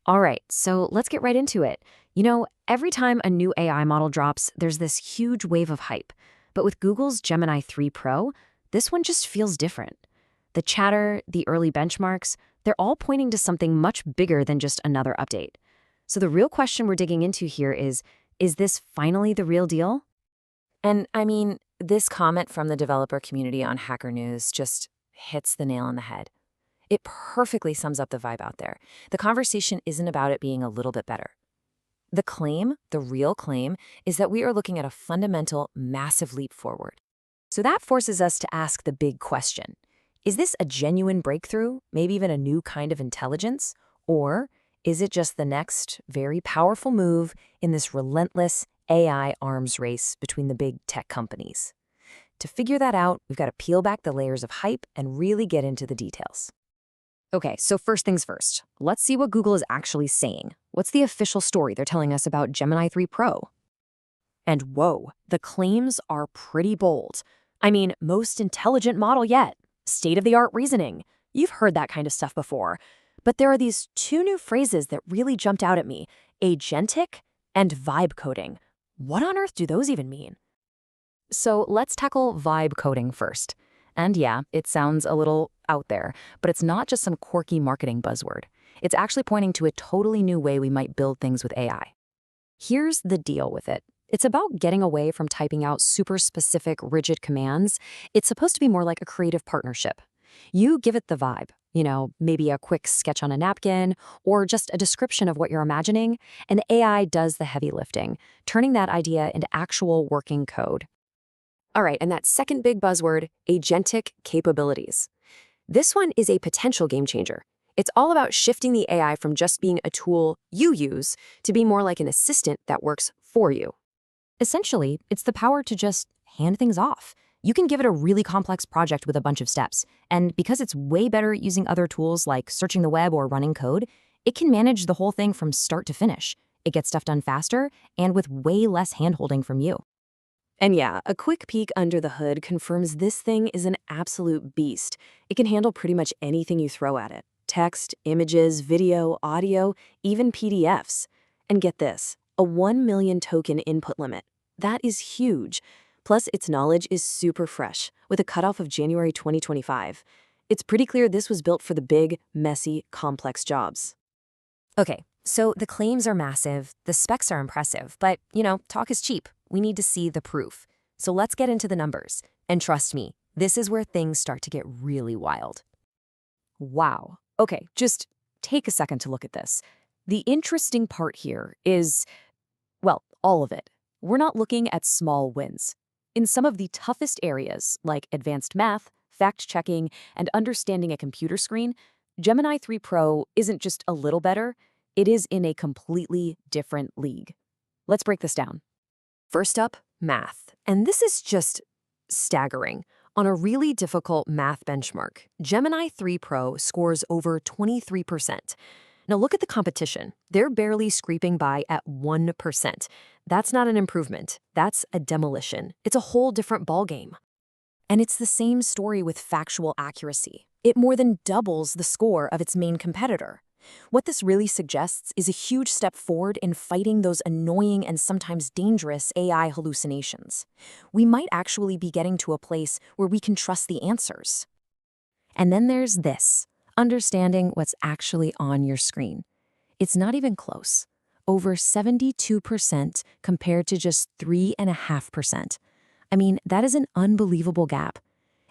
All right, so let's get right into it. Every time a new AI model drops, there's this huge wave of hype. But with Google's Gemini 3 Pro, this one just feels different. The chatter, the early benchmarks, they're all pointing to something much bigger than just another update. So the real question we're digging into here is this finally the real deal? And I mean, this comment from the developer community on Hacker News just hits the nail on the head. It perfectly sums up the vibe out there. The conversation isn't about it being a little bit better. The claim, the real claim, is that we are looking at a fundamental, massive leap forward. So that forces us to ask the big question. Is this a genuine breakthrough, maybe even a new kind of intelligence? Or is it just the next very powerful move in this relentless AI arms race between the big tech companies? To figure that out, we've got to peel back the layers of hype and really get into the details. Okay, so first things first. Let's see what Google is actually saying. What's the official story they're telling us about Gemini 3 Pro? And whoa, the claims are pretty bold. I mean, most intelligent model yet. State-of-the-art reasoning. You've heard that kind of stuff before. But there are these two new phrases that really jumped out at me. Agentic and vibe coding. What on earth do those even mean? So let's tackle vibe coding first. And yeah, it sounds a little out there, but it's not just some quirky marketing buzzword. It's actually pointing to a totally new way we might build things with AI. Here's the deal with it. It's about getting away from typing out super specific, rigid commands. It's supposed to be more like a creative partnership. You give it the vibe, maybe a quick sketch on a napkin, or just a description of what you're imagining, and the AI does the heavy lifting, turning that idea into actual working code. All right, and that second big buzzword, agentic capabilities. This one is a potential game changer. It's all about shifting the AI from just being a tool you use to be more like an assistant that works for you. Essentially, it's the power to just hand things off. You can give it a really complex project with a bunch of steps, and because it's way better at using other tools like searching the web or running code, it can manage the whole thing from start to finish. It gets stuff done faster and with way less handholding from you. And yeah, a quick peek under the hood confirms this thing is an absolute beast. It can handle pretty much anything you throw at it. Text, images, video, audio, even PDFs. And get this, a 1 million token input limit. That is huge. Plus, its knowledge is super fresh, with a cutoff of January 2025. It's pretty clear this was built for the big, messy, complex jobs. Okay, so the claims are massive, the specs are impressive, but, talk is cheap. We need to see the proof. So let's get into the numbers. And trust me, this is where things start to get really wild. Wow. Okay, just take a second to look at this. The interesting part here is, well, all of it. We're not looking at small wins. In some of the toughest areas, like advanced math, fact-checking, and understanding a computer screen, Gemini 3 Pro isn't just a little better, it is in a completely different league. Let's break this down. First up, math. And this is just staggering. On a really difficult math benchmark, Gemini 3 Pro scores over 23%. Now look at the competition. They're barely scraping by at 1%. That's not an improvement. That's a demolition. It's a whole different ballgame. And it's the same story with factual accuracy. It more than doubles the score of its main competitor. What this really suggests is a huge step forward in fighting those annoying and sometimes dangerous AI hallucinations. We might actually be getting to a place where we can trust the answers. And then there's this, understanding what's actually on your screen. It's not even close. Over 72% compared to just 3.5%. I mean, that is an unbelievable gap.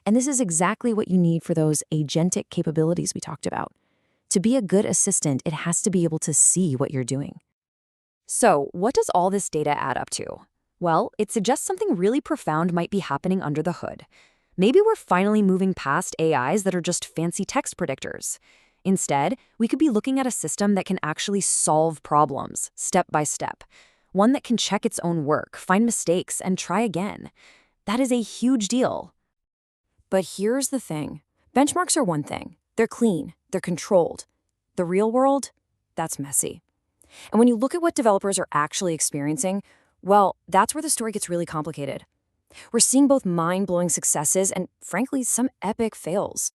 And this is exactly what you need for those agentic capabilities we talked about. To be a good assistant, it has to be able to see what you're doing. So, what does all this data add up to? Well, it suggests something really profound might be happening under the hood. Maybe we're finally moving past AIs that are just fancy text predictors. Instead, we could be looking at a system that can actually solve problems, step by step. One that can check its own work, find mistakes, and try again. That is a huge deal. But here's the thing. Benchmarks are one thing. They're clean. They're controlled. The real world, that's messy. And when you look at what developers are actually experiencing, well, that's where the story gets really complicated. We're seeing both mind-blowing successes and, frankly, some epic fails.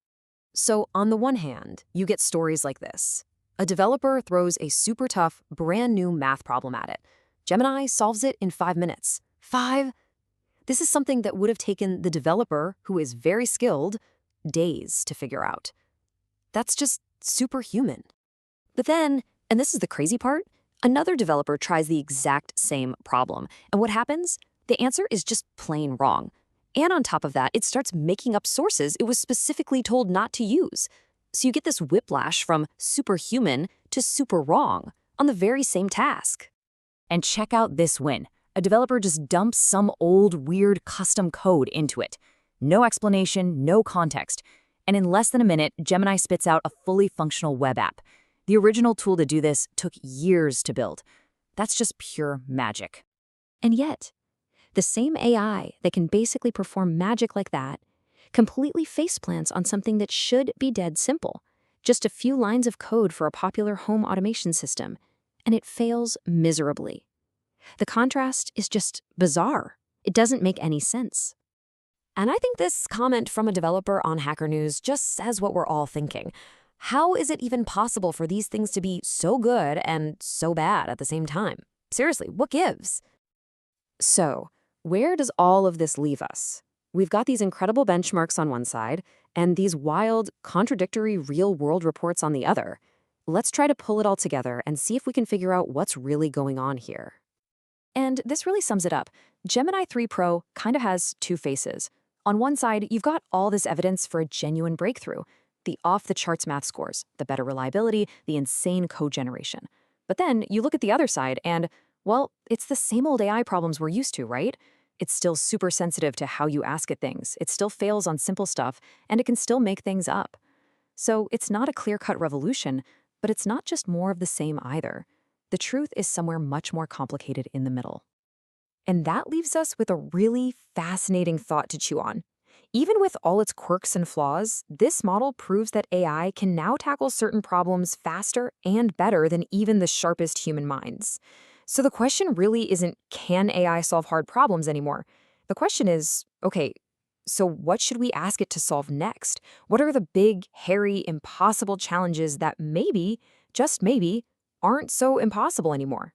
So, on the one hand, you get stories like this. A developer throws a super tough, brand new math problem at it. Gemini solves it in 5 minutes. 5? This is something that would have taken the developer, who is very skilled, days to figure out. That's just superhuman. But then, and this is the crazy part, another developer tries the exact same problem. And what happens? The answer is just plain wrong. And on top of that, it starts making up sources it was specifically told not to use. So you get this whiplash from superhuman to super wrong on the very same task. And check out this win. A developer just dumps some old, weird custom code into it. No explanation, no context. And in less than a minute, Gemini spits out a fully functional web app. The original tool to do this took years to build. That's just pure magic. And yet, the same AI that can basically perform magic like that completely faceplants on something that should be dead simple. Just a few lines of code for a popular home automation system, and it fails miserably. The contrast is just bizarre. It doesn't make any sense. And I think this comment from a developer on Hacker News just says what we're all thinking. How is it even possible for these things to be so good and so bad at the same time? Seriously, what gives? So, where does all of this leave us? We've got these incredible benchmarks on one side and these wild, contradictory real-world reports on the other. Let's try to pull it all together and see if we can figure out what's really going on here. And this really sums it up. Gemini 3 Pro kind of has two faces. On one side, you've got all this evidence for a genuine breakthrough. The off-the-charts math scores, the better reliability, the insane code generation. But then you look at the other side and, well, it's the same old AI problems we're used to, right? It's still super sensitive to how you ask it things. It still fails on simple stuff, and it can still make things up. So it's not a clear-cut revolution, but it's not just more of the same either. The truth is somewhere much more complicated in the middle. And that leaves us with a really fascinating thought to chew on. Even with all its quirks and flaws, this model proves that AI can now tackle certain problems faster and better than even the sharpest human minds. So the question really isn't, can AI solve hard problems anymore? The question is, okay, so what should we ask it to solve next? What are the big, hairy, impossible challenges that maybe, just maybe, aren't so impossible anymore?